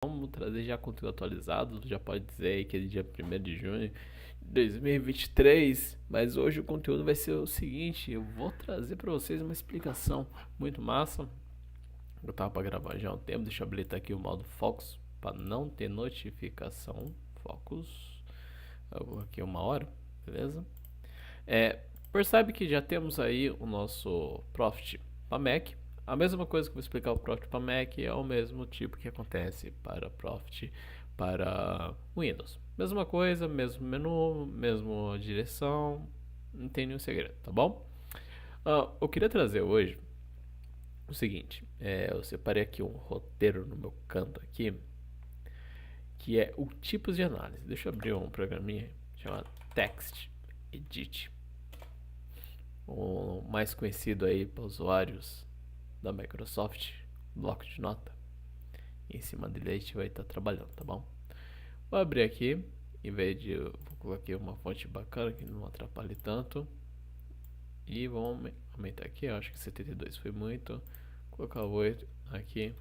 Vamos trazer já conteúdo atualizado, já pode dizer aí que é dia 1º de junho de 2023, mas hoje o conteúdo vai ser o seguinte, eu vou trazer para vocês uma explicação muito massa. Eu tava para gravar já há um tempo, deixa eu habilitar aqui o modo Focus para não ter notificação. Focus, eu vou aqui 1 hora, beleza? Percebe que já temos aí o nosso Profit para Mac. A mesma coisa que eu vou explicar o Profit para Mac é o mesmo tipo que acontece para Profit para Windows. Mesma coisa, mesmo menu, mesma direção, não tem nenhum segredo, tá bom? Eu queria trazer hoje o seguinte, eu separei aqui um roteiro no meu canto aqui, que é o tipos de análise. Deixa eu abrir um programinha chamado Text Edit, o mais conhecido aí para usuários da Microsoft, bloco de nota. E em cima dele a gente vai estar trabalhando, tá bom? Vou abrir aqui, em vez de eu vou colocar uma fonte bacana que não atrapalhe tanto. E vamos aumentar aqui, eu acho que 72 foi muito. Vou colocar 8 aqui.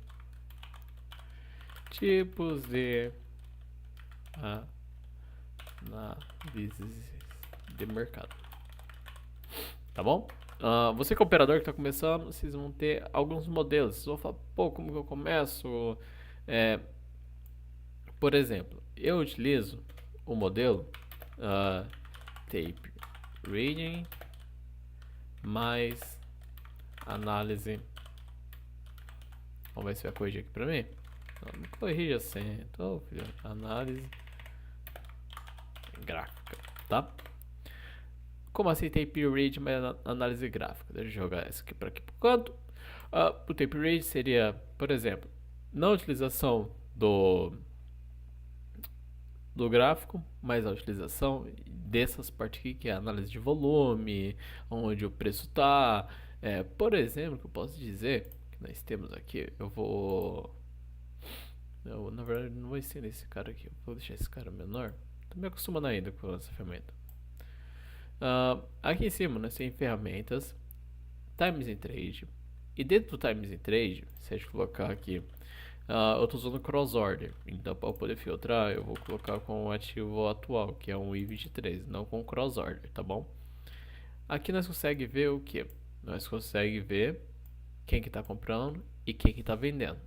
Tipos de análises de mercado. Tá bom? Você que é operador que está começando, vocês vão ter alguns modelos. Vocês vão falar, pô, como que eu começo? Por exemplo, eu utilizo o modelo Tape Reading mais análise. Vamos ver se vai corrigir aqui pra mim. Não corrija assim. Então, análise gráfica, tá? Como assim Tape Read mais análise gráfica? Deixa eu jogar isso aqui para aqui pro canto. O Tape Read seria, por exemplo, na utilização do gráfico, mas a utilização dessas partes aqui, que é a análise de volume, onde o preço está. Por exemplo, que eu posso dizer que nós temos aqui, na verdade não vou ensinar esse cara aqui, eu vou deixar esse cara menor. Tô me acostumando ainda com essa ferramenta. Aqui em cima nós temos ferramentas, Times in Trade, e dentro do Times in Trade, se a gente colocar aqui, eu estou usando cross order, então para poder filtrar eu vou colocar com o ativo atual, que é um I23, não com cross order, tá bom? Aqui nós conseguimos ver o que? Nós conseguimos ver quem que está comprando e quem que está vendendo,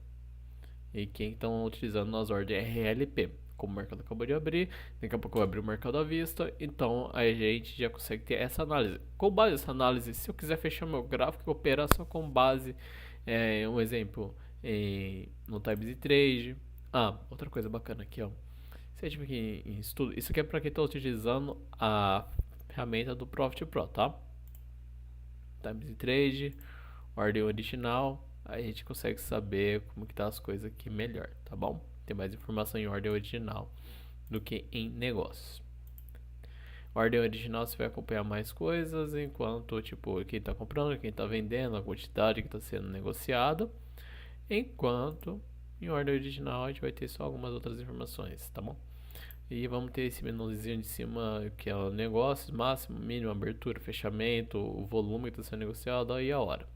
e quem estão utilizando nas ordens RLP. Como o mercado acabou de abrir, daqui a pouco eu abrir o mercado à vista, então a gente já consegue ter essa análise. Com base nessa análise, se eu quiser fechar meu gráfico e operar só com base, um exemplo, no Times in Trade. Outra coisa bacana aqui, ó. Se a gente aqui em estudo, isso aqui é para quem está utilizando a ferramenta do Profit Pro, tá? Times in Trade, ordem original, aí a gente consegue saber como que tá as coisas aqui melhor, tá bom? Tem mais informação em ordem original do que em negócios. Ordem original você vai acompanhar mais coisas, enquanto tipo quem está comprando, quem está vendendo, a quantidade que está sendo negociada. Enquanto em ordem original a gente vai ter só algumas outras informações, tá bom? E vamos ter esse menuzinho de cima que é o negócio, máximo, mínimo, abertura, fechamento, o volume que está sendo negociado e a hora.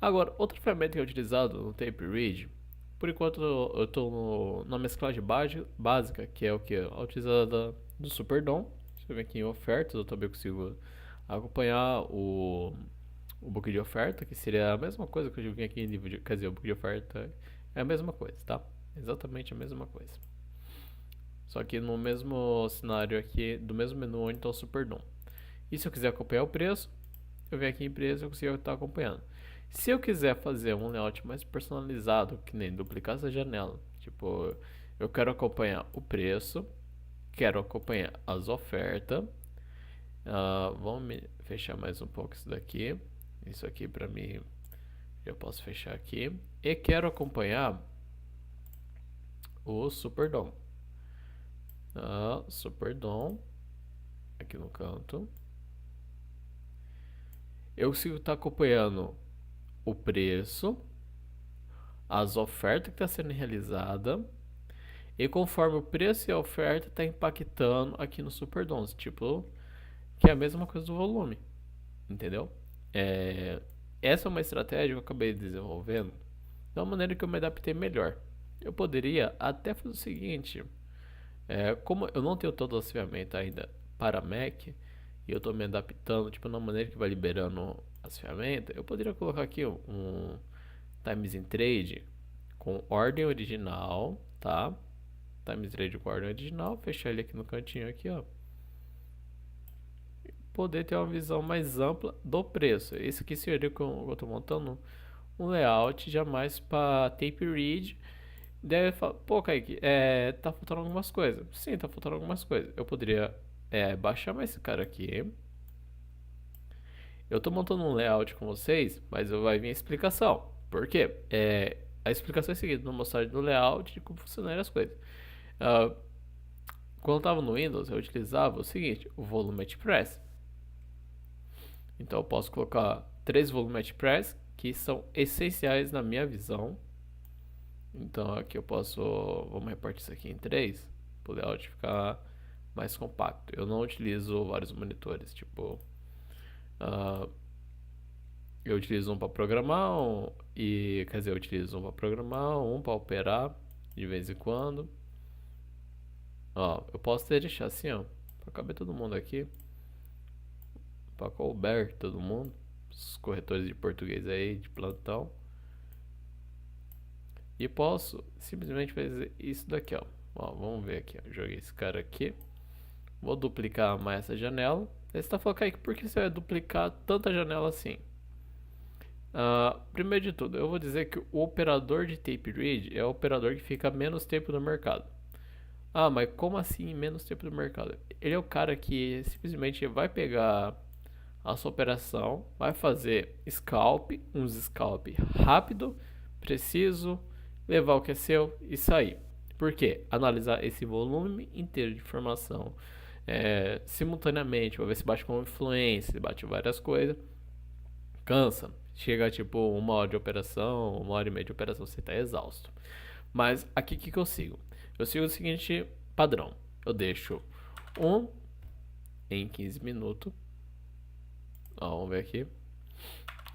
Agora, outra ferramenta que é utilizada no Tape Read, por enquanto eu estou na mesclagem básica, que é o que? A utilizada do Superdom. Deixa eu ver aqui em ofertas, eu também consigo acompanhar o book de oferta, que seria a mesma coisa que eu vim aqui em livro de, quer dizer, o book de oferta é a mesma coisa, tá? Exatamente a mesma coisa. Só que no mesmo cenário aqui, do mesmo menu onde está o Superdom. E se eu quiser acompanhar o preço, eu venho aqui em preço e eu consigo estar acompanhando. Se eu quiser fazer um layout mais personalizado, que nem duplicar essa janela, tipo, eu quero acompanhar o preço, quero acompanhar as ofertas. Vamos fechar mais um pouco isso daqui. Isso aqui para mim já posso fechar aqui. E quero acompanhar o Superdom. Superdom aqui no canto. Eu consigo estar acompanhando o preço, as ofertas que está sendo realizada, e conforme o preço e a oferta está impactando aqui no Superdom, tipo, que é a mesma coisa do volume, entendeu? Essa é uma estratégia que eu acabei desenvolvendo de uma maneira que eu me adaptei melhor. eu poderia até fazer o seguinte, como eu não tenho todas as ferramentas ainda para Mac, e eu estou me adaptando, tipo, na maneira que vai liberando as ferramentas, eu poderia colocar aqui um Times in Trade com ordem original, tá? Times Trade com ordem original, fechar ele aqui no cantinho aqui, ó. Poder ter uma visão mais ampla do preço. Esse aqui seria que eu estou montando um layout já mais para tape read. Daí fala, pô, Kaique, tá faltando algumas coisas. Sim, tá faltando algumas coisas. Eu poderia baixar mais esse cara aqui. Eu tô montando um layout com vocês, mas vai vir a explicação. Por quê? A explicação é a seguinte, vou mostrar do layout de como funcionam as coisas. Ah, quando eu estava no Windows, eu utilizava o seguinte, o Volume Press. Então eu posso colocar 3 Volume Press que são essenciais na minha visão. Então aqui eu posso, vamos repartir isso aqui em 3, para o layout ficar mais compacto. Eu não utilizo vários monitores, tipo, eu utilizo um para programar, eu utilizo um para programar, um para operar de vez em quando. Ó, eu posso até deixar assim, ó, para caber todo mundo aqui, para couber todo mundo, os corretores de português aí de plantão. E posso simplesmente fazer isso daqui, ó. Vamos ver aqui, ó. Joguei esse cara aqui. Vou duplicar mais essa janela. Aí você está falando, Kaique, por que você vai duplicar tanta janela assim? Primeiro de tudo, eu vou dizer que o operador de tape read é o operador que fica menos tempo no mercado. Mas como assim menos tempo no mercado? Ele é o cara que simplesmente vai pegar a sua operação, vai fazer uns scalp rápido, preciso, levar o que é seu e sair. Por quê? Analisar esse volume inteiro de informação simultaneamente, para ver se bate com influência, se bate várias coisas. Cansa. Chega tipo 1 hora de operação, 1 hora e meia de operação, você está exausto. Mas aqui o que eu sigo? Eu sigo o seguinte padrão. Eu deixo em 15 minutos. Vamos ver aqui.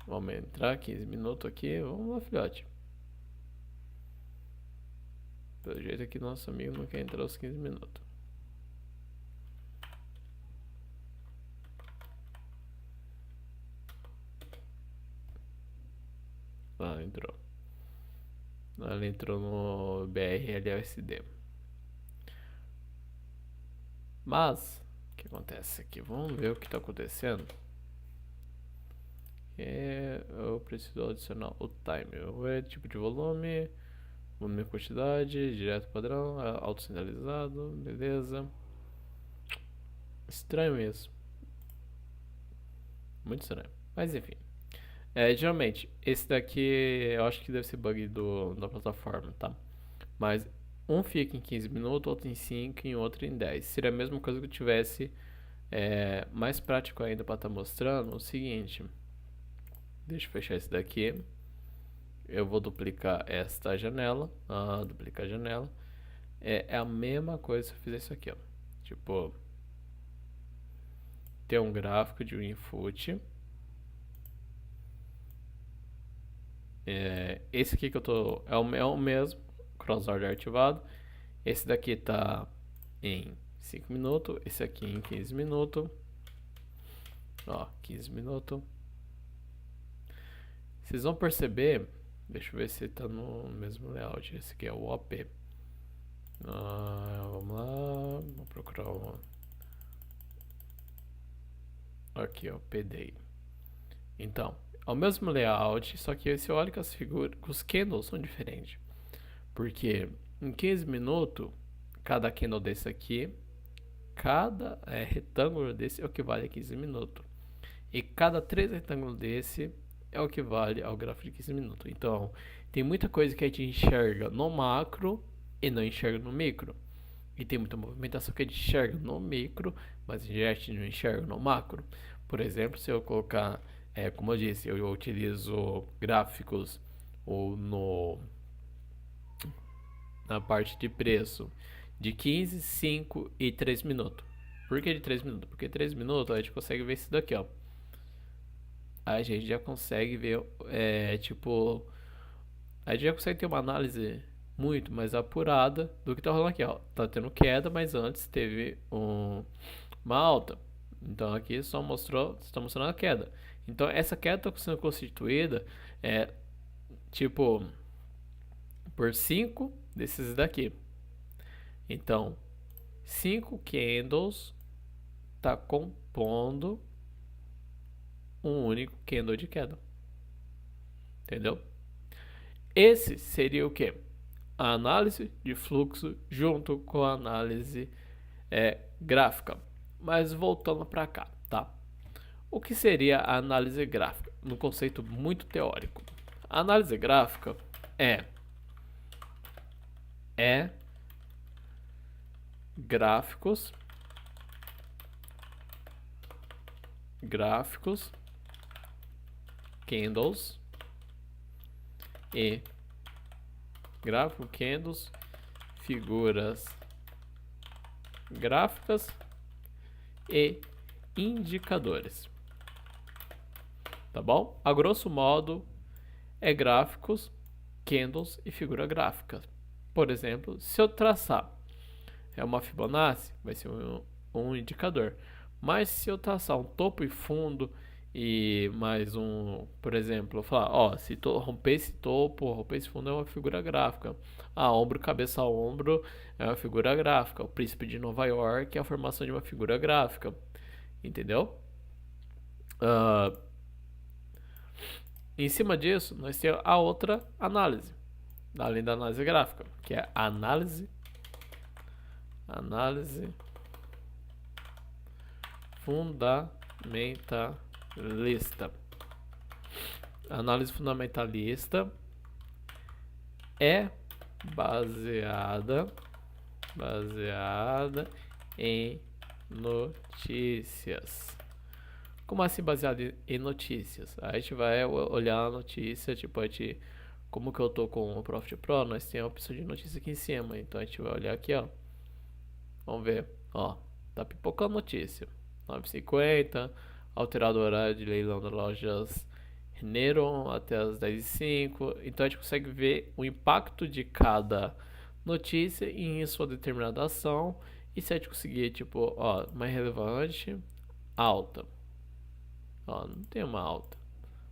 Vamos entrar 15 minutos aqui. Vamos lá, filhote. Pelo jeito aqui nosso amigo não quer entrar aos 15 minutos. Entrou. Ele entrou no BRLSD. Mas, o que acontece aqui? Vamos ver o que está acontecendo. Eu preciso adicionar o timer. O tipo de volume e quantidade, direto padrão, auto-centralizado, beleza. Estranho isso. Muito estranho. Mas enfim. Geralmente, esse daqui eu acho que deve ser bug da plataforma, tá? Mas um fica em 15 minutos, outro em 5 e outro em 10. Seria a mesma coisa que eu tivesse mais prático ainda para estar mostrando o seguinte. Deixa eu fechar esse daqui. Eu vou duplicar esta janela. Duplicar a janela. É a mesma coisa se eu fizer isso aqui, ó. Tipo, ter um gráfico de um input. Esse aqui que eu tô é o mesmo, cross order ativado. Esse daqui tá em 5 minutos, esse aqui em 15 minutos. 15 minutos. Vocês vão perceber, deixa eu ver se tá no mesmo layout. Esse aqui é o OP. Vamos lá, vou procurar aqui, ó, PDI. Então, é o mesmo layout, só que você olha que as figuras, os candles são diferentes. Porque em 15 minutos, cada candle desse aqui, cada retângulo desse é o que vale a 15 minutos. E cada 3 retângulos desse é o que vale ao gráfico de 15 minutos. Então, tem muita coisa que a gente enxerga no macro e não enxerga no micro. E tem muita movimentação que a gente enxerga no micro, mas a gente não enxerga no macro. Por exemplo, se eu colocar, como eu disse, eu utilizo gráficos na parte de preço de 15, 5 e 3 minutos. Por que de 3 minutos? Porque 3 minutos a gente consegue ver isso daqui, ó. A gente já consegue ver, a gente já consegue ter uma análise muito mais apurada do que está rolando aqui, ó. Tá tendo queda, mas antes teve uma alta. Então aqui só está mostrando a queda. Então essa queda está sendo constituída tipo por 5 desses daqui. Então 5 candles está compondo um único candle de queda. Entendeu? Esse seria o que? A análise de fluxo junto com a análise gráfica. Mas voltando para cá, tá? O que seria a análise gráfica? No conceito muito teórico. A análise gráfica é gráficos, candles e gráfico, candles, figuras gráficas e indicadores. Tá bom? A grosso modo é gráficos, candles e figura gráfica. Por exemplo, se eu traçar uma Fibonacci, vai ser um indicador. Mas se eu traçar um topo e fundo e mais por exemplo, eu falar, ó, se romper esse topo, romper esse fundo é uma figura gráfica. Ombro, cabeça a ombro é uma figura gráfica. O Príncipe de Nova York é a formação de uma figura gráfica. Entendeu? Em cima disso, nós temos a outra análise, além da análise gráfica, que é a análise fundamentalista. A análise fundamentalista é baseada em notícias. Como assim baseado em notícias? A gente vai olhar a notícia, tipo, como que eu tô com o Profit Pro, nós temos a opção de notícia aqui em cima. Então a gente vai olhar aqui, ó. Vamos ver, ó. Tá pipocando notícia. 9h50, alterado o horário de leilão das lojas Renero até as 10h05. Então a gente consegue ver o impacto de cada notícia em sua determinada ação. E se a gente conseguir, tipo, ó, mais relevante, alta. Ó, não tem uma alta.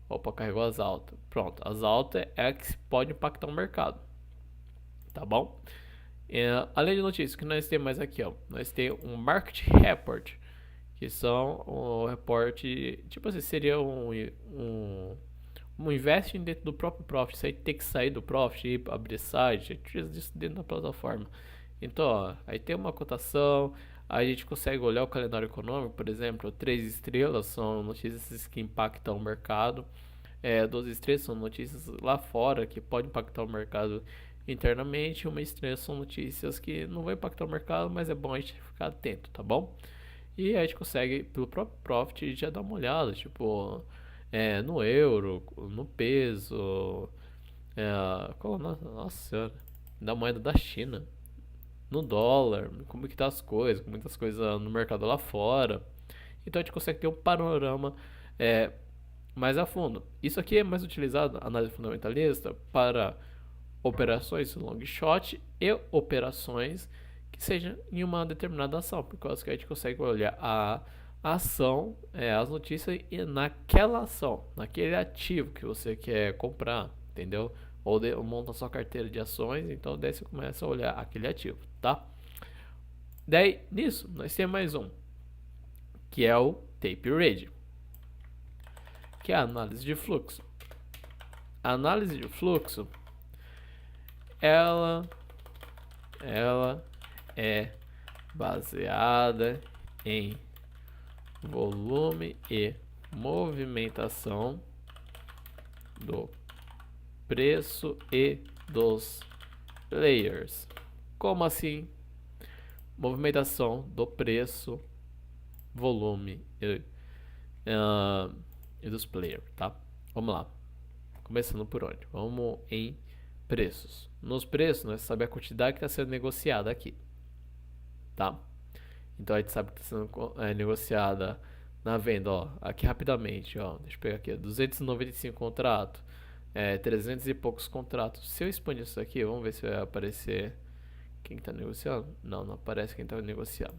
Opa, carregou as altas. Pronto, as altas é que pode impactar o mercado. Tá bom? Além de notícias, o que nós temos mais aqui, ó? Nós temos um Market Report, que são um reporte, tipo assim, seria um investing dentro do próprio Profit. Isso aí tem que sair do Profit e abrir site, isso dentro da plataforma. Então, ó, aí tem uma cotação, aí a gente consegue olhar o calendário econômico, por exemplo, 3 estrelas são notícias que impactam o mercado, 12 estrelas são notícias lá fora que podem impactar o mercado internamente, uma estrela são notícias que não vão impactar o mercado, mas é bom a gente ficar atento, tá bom? E aí a gente consegue, pelo próprio Profit, já dar uma olhada, tipo, no euro, no peso, nossa senhora, da moeda da China, no dólar, como que tá as coisas, muitas coisas no mercado lá fora. Então a gente consegue ter um panorama mais a fundo. Isso aqui é mais utilizado, análise fundamentalista, para operações long shot e operações que sejam em uma determinada ação, por causa que a gente consegue olhar a ação, as notícias e naquela ação, naquele ativo que você quer comprar, entendeu? Ou monta sua carteira de ações, então daí você começa a olhar aquele ativo, tá? Daí, nisso, nós temos mais um, que é o Tape Read, que é a análise de fluxo. A análise de fluxo, ela é baseada em volume e movimentação do preço e dos players. Como assim? Movimentação do preço, volume e dos players, tá? Vamos lá. Começando por onde? Vamos em preços. Nos preços, nós sabemos a quantidade que está sendo negociada aqui, tá? Então a gente sabe que está sendo negociada na venda, ó, aqui rapidamente, ó, deixa eu pegar aqui, 295 contrato, 300 e poucos contratos. Se eu expandir isso aqui, vamos ver se vai aparecer quem está negociando. Não, não aparece quem está negociando.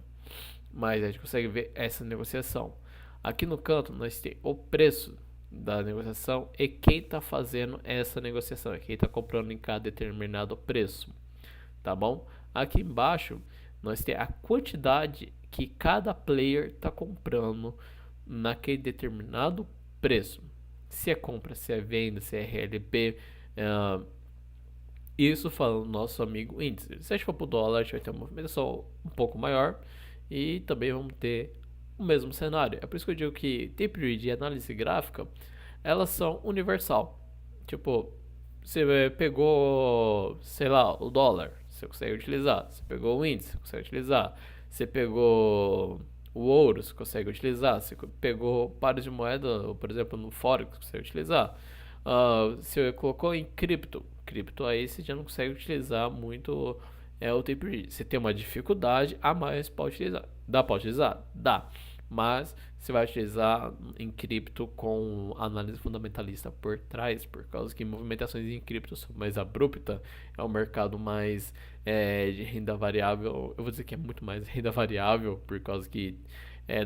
Mas a gente consegue ver essa negociação. Aqui no canto nós temos o preço da negociação e quem está fazendo essa negociação, quem está comprando em cada determinado preço, tá bom? Aqui embaixo nós temos a quantidade que cada player está comprando naquele determinado preço. Se é compra, se é venda, se é RLB, isso falando do nosso amigo índice. Se a gente for para o dólar, a gente vai ter uma movimentação um pouco maior e também vamos ter o mesmo cenário. É por isso que eu digo que tape read e análise gráfica, elas são universal. Tipo, você pegou, sei lá, o dólar, você consegue utilizar. Você pegou o índice, você consegue utilizar. Você pegou o ouro, você consegue utilizar. Você pegou pares de moeda, por exemplo, no Forex, você consegue utilizar. Você colocou em cripto aí você já não consegue utilizar muito o tape read. Você tem uma dificuldade a mais para utilizar. Dá para utilizar? Dá. Mas você vai utilizar em cripto com análise fundamentalista por trás, por causa que movimentações em cripto são mais abruptas, é um mercado mais de renda variável. Eu vou dizer que é muito mais renda variável, por causa que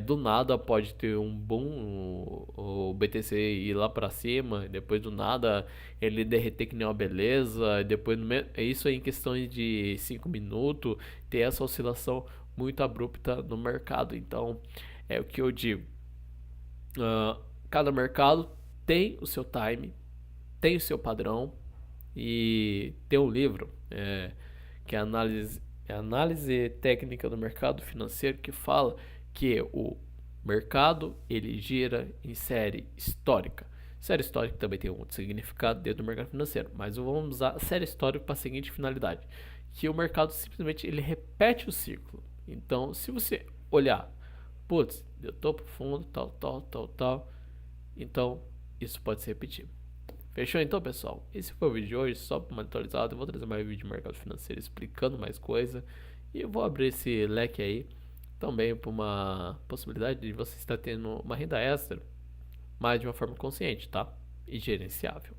do nada pode ter um boom, o BTC ir lá para cima, depois do nada ele derreter que nem uma beleza, depois é isso aí em questões de 5 minutos, ter essa oscilação muito abrupta no mercado. Então é o que eu digo, cada mercado tem o seu time, tem o seu padrão, e tem um livro que é análise técnica do mercado financeiro, que fala que o mercado ele gira em série histórica. Série histórica também tem um outro significado dentro do mercado financeiro, mas vamos usar a série histórica para a seguinte finalidade, que o mercado simplesmente ele repete o ciclo. Então, se você olhar, putz, deu topo, fundo, tal, então isso pode se repetir. Fechou então, pessoal? Esse foi o vídeo de hoje, só para uma atualizada. Eu vou trazer mais vídeo de mercado financeiro explicando mais coisa. E eu vou abrir esse leque aí também para uma possibilidade de você estar tendo uma renda extra, mas de uma forma consciente, tá? E gerenciável.